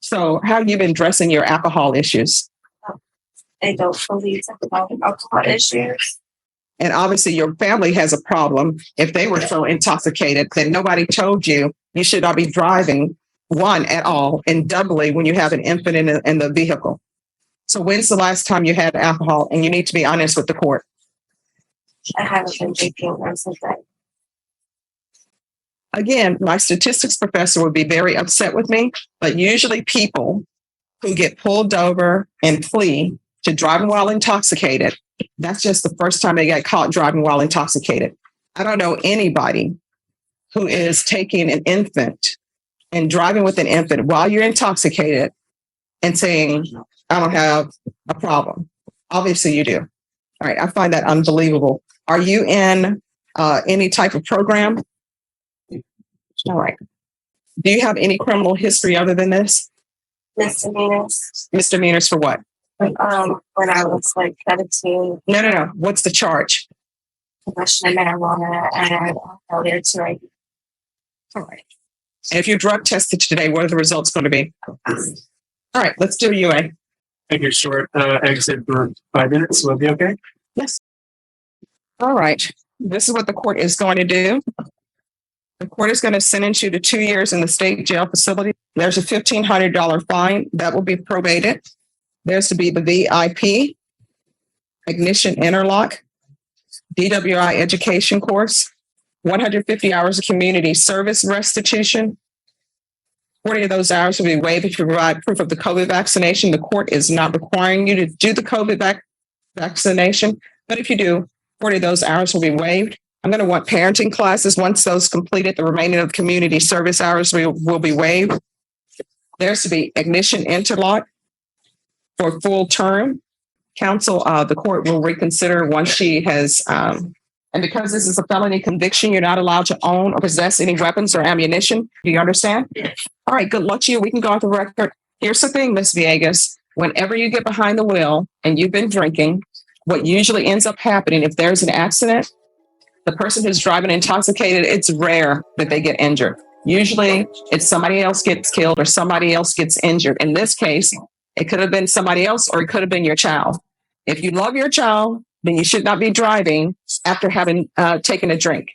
So how have you been addressing your alcohol issues? I don't believe about alcohol issues. And obviously your family has a problem. If they were so intoxicated, then nobody told you you should not be driving, one, at all, and doubly when you have an infant in the vehicle. So when's the last time you had alcohol? And you need to be honest with the court. I haven't been drinking since then. Again, my statistics professor would be very upset with me, but usually people who get pulled over and plea to driving while intoxicated, that's just the first time they got caught driving while intoxicated. I don't know anybody who is taking an infant and driving with an infant while you're intoxicated and saying, I don't have a problem. Obviously you do. All right. I find that unbelievable. Are you in any type of program? All right. Do you have any criminal history other than this? Misdemeanors. Misdemeanors for what? When I was like 17. No. What's the charge? Possession of marijuana and failure to ID. All right. And if you're drug tested today, what are the results going to be? All right. Let's do UA. Take a short exit for 5 minutes. Will it be okay? Yes. All right. This is what the court is going to do. The court is going to sentence you to 2 years in the state jail facility. There's a $1,500 fine that will be probated. There's to be the VIP, ignition interlock, DWI education course, 150 hours of community service restitution. 40 of those hours will be waived if you provide proof of the COVID vaccination. The court is not requiring you to do the COVID vaccination, but if you do, 40 of those hours will be waived. I'm going to want parenting classes. Once those completed, the remaining of community service hours will be waived. There's to be ignition interlock for full term. Counsel, the court will reconsider once she has, and because this is a felony conviction, you're not allowed to own or possess any weapons or ammunition. Do you understand? All right, good luck to you. We can go off the record. Here's the thing, Ms. Villegas. Whenever you get behind the wheel and you've been drinking, what usually ends up happening, if there's an accident, the person who's driving intoxicated, it's rare that they get injured. Usually it's somebody else gets killed or somebody else gets injured. In this case, it could have been somebody else or it could have been your child. If you love your child, then you should not be driving after having taken a drink.